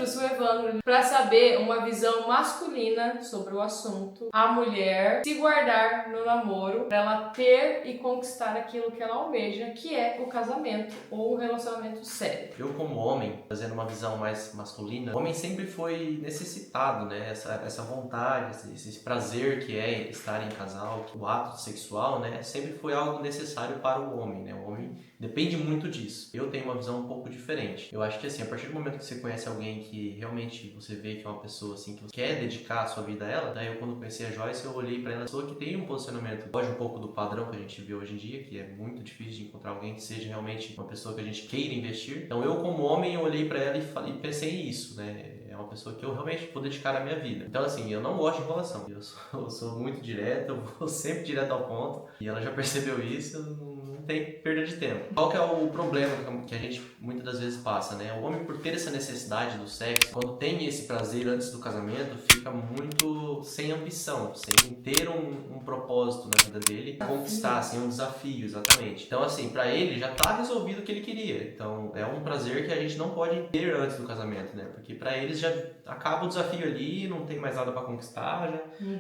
trouxe o Evandro para saber uma visão masculina sobre o assunto. A mulher se guardar no namoro para ela ter e conquistar aquilo que ela almeja, que é o casamento ou um relacionamento sério. Eu, como homem, fazendo uma visão mais masculina, o homem sempre foi necessitado, né? Essa vontade, esse prazer que é estar em casal, o ato sexual, né? Sempre foi algo necessário para o homem, né? O homem depende muito disso. Eu tenho uma visão um pouco diferente. Eu acho que assim, a partir do momento que você conhece alguém que realmente você vê que é uma pessoa assim que você quer dedicar a sua vida a ela, daí eu quando conheci a Joyce, eu olhei para ela, uma pessoa que tem um posicionamento, foge um pouco do padrão que a gente vê hoje em dia, que é muito difícil de encontrar alguém que seja realmente uma pessoa que a gente queira investir. Então eu, como homem, eu olhei para ela e pensei nisso, né? É uma pessoa que eu realmente vou dedicar a minha vida. Então assim, eu não gosto de enrolação. Eu sou muito direto, eu vou sempre direto ao ponto. E ela já percebeu isso, não tem perda de tempo. Qual que é o problema que a gente muitas das vezes passa, né? O homem, por ter essa necessidade do sexo, quando tem esse prazer antes do casamento, fica muito sem ambição, sem ter um propósito na vida dele, conquistar, assim, um desafio, exatamente. Então, assim, pra ele já tá resolvido o que ele queria. Então, é um prazer que a gente não pode ter antes do casamento, né? Porque pra eles já acaba o desafio ali, não tem mais nada pra conquistar,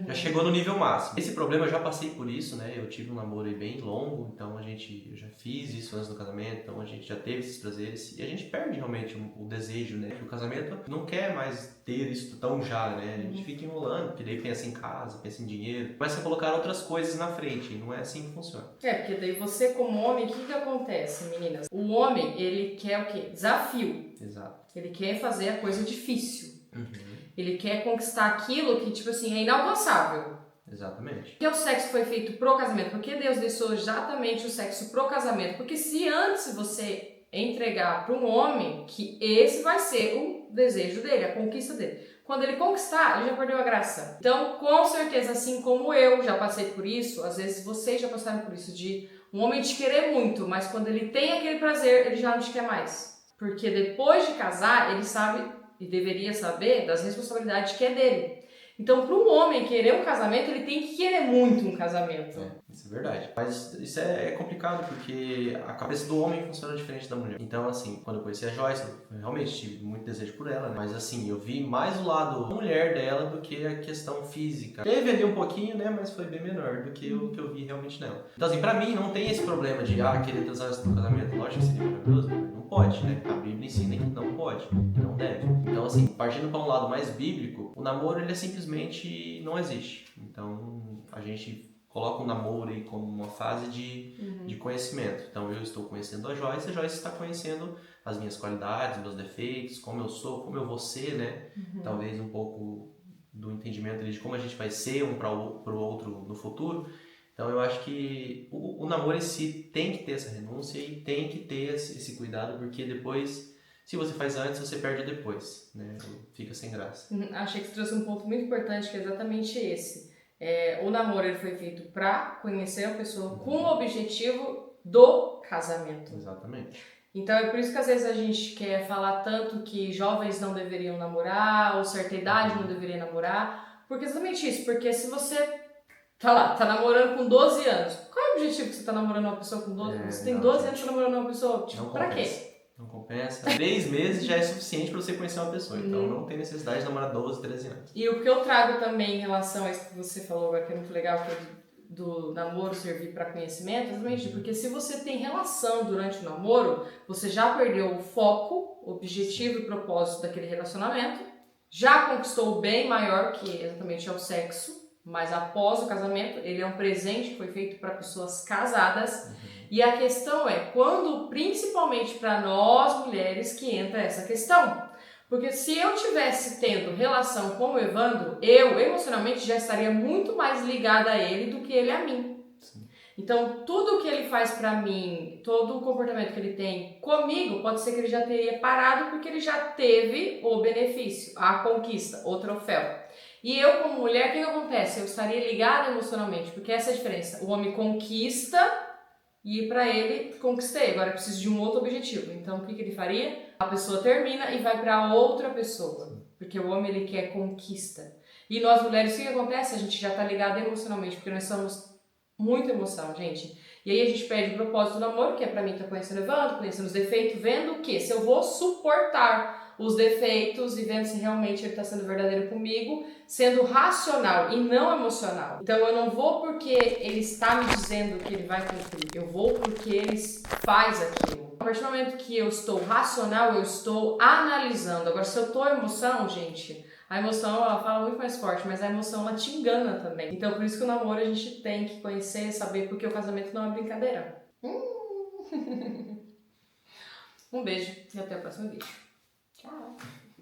já chegou no nível máximo. Esse problema eu já passei por isso, né? Eu tive um namoro aí bem longo, então eu já fiz isso antes do casamento, então a gente já teve esses prazeres e a gente perde realmente o desejo, né? Que o casamento não quer mais ter isso tão já, né? A gente fica enrolando, porque daí pensa em casa, pensa em dinheiro, começa a colocar outras coisas na frente, e não é assim que funciona. Porque daí você como homem, o que acontece, meninas? O homem, ele quer o quê? Desafio. Exato. Ele quer fazer a coisa difícil. Ele quer conquistar aquilo que, tipo assim, é inalcançável. Exatamente. Porque o sexo foi feito pro casamento? Porque Deus deixou exatamente o sexo pro casamento? Porque se antes você entregar para um homem, que esse vai ser o desejo dele, a conquista dele. Quando ele conquistar, ele já perdeu a graça. Então, com certeza, assim como eu já passei por isso, às vezes vocês já passaram por isso, de um homem te querer muito, mas quando ele tem aquele prazer, ele já não te quer mais. Porque depois de casar, ele sabe e deveria saber das responsabilidades que é dele. Então, para um homem querer um casamento, ele tem que querer muito um casamento. Isso é verdade. Mas isso é complicado, porque a cabeça do homem funciona diferente da mulher. Então, assim, quando eu conheci a Joyce, eu realmente tive muito desejo por ela, né? Mas, assim, eu vi mais o lado da mulher dela do que a questão física. Teve ali um pouquinho, né? Mas foi bem menor do que o que eu vi realmente nela. Então, assim, pra mim, não tem esse problema de, querer transar antes do casamento. Lógico que seria maravilhoso, mas não pode, né? A Bíblia ensina que não pode e não deve. Então, assim, partindo para um lado mais bíblico, o namoro, ele simplesmente não existe. Então, a gente coloca o namoro aí como uma fase de conhecimento. Então, eu estou conhecendo a Joyce está conhecendo as minhas qualidades, meus defeitos, como eu sou, como eu vou ser, né? Talvez um pouco do entendimento de como a gente vai ser um para o outro no futuro. Então, eu acho que o namoro em si tem que ter essa renúncia e tem que ter esse cuidado, porque depois, se você faz antes, você perde depois, né? Fica sem graça. Achei que você trouxe um ponto muito importante, que é exatamente esse. O namoro ele foi feito para conhecer a pessoa com o objetivo do casamento. Exatamente. Então é por isso que às vezes a gente quer falar tanto que jovens não deveriam namorar, ou certa idade não deveria namorar, porque é exatamente isso, porque se você tá namorando com 12 anos, qual é o objetivo que você tá namorando uma pessoa com 12 anos? Você tem 12 anos e tá namorando uma pessoa, tipo, pra quê? Não compensa. 3 meses já é suficiente para você conhecer uma pessoa. Então não tem necessidade de namorar 12, 13 anos. E o que eu trago também em relação a isso que você falou agora, que é muito legal, que é do namoro servir para conhecimento, exatamente porque se você tem relação durante o namoro, você já perdeu o foco, objetivo e propósito daquele relacionamento, já conquistou o bem maior, que exatamente é o sexo, mas após o casamento, ele é um presente que foi feito para pessoas casadas. E a questão é, quando, principalmente para nós mulheres, que entra essa questão. Porque se eu tivesse tendo relação com o Evandro, eu emocionalmente já estaria muito mais ligada a ele do que ele a mim. Sim. Então, tudo que ele faz pra mim, todo o comportamento que ele tem comigo, pode ser que ele já teria parado porque ele já teve o benefício, a conquista, o troféu. E eu, como mulher, o que acontece? Eu estaria ligada emocionalmente, porque essa é a diferença. O homem conquista e para ele, conquistei, agora eu preciso de um outro objetivo. Então, o que ele faria? A pessoa termina e vai para outra pessoa, porque o homem ele quer conquista. E nós mulheres, o que acontece? A gente já tá ligada emocionalmente, porque nós somos muita emoção, gente. E aí a gente perde o propósito do namoro, que é pra mim tá conhecendo o Evandro, conhecendo os defeitos, vendo o quê? Se eu vou suportar os defeitos e vendo se realmente ele está sendo verdadeiro comigo, sendo racional e não emocional. Então eu não vou porque ele está me dizendo que ele vai cumprir, eu vou porque ele faz aquilo. A partir do momento que eu estou racional, eu estou analisando. Agora, se eu estou emoção, gente, a emoção ela fala muito mais forte, mas a emoção ela te engana também. Então por isso que o namoro a gente tem que conhecer, saber, porque o casamento não é brincadeira. Um beijo e até o próximo vídeo. Tchau!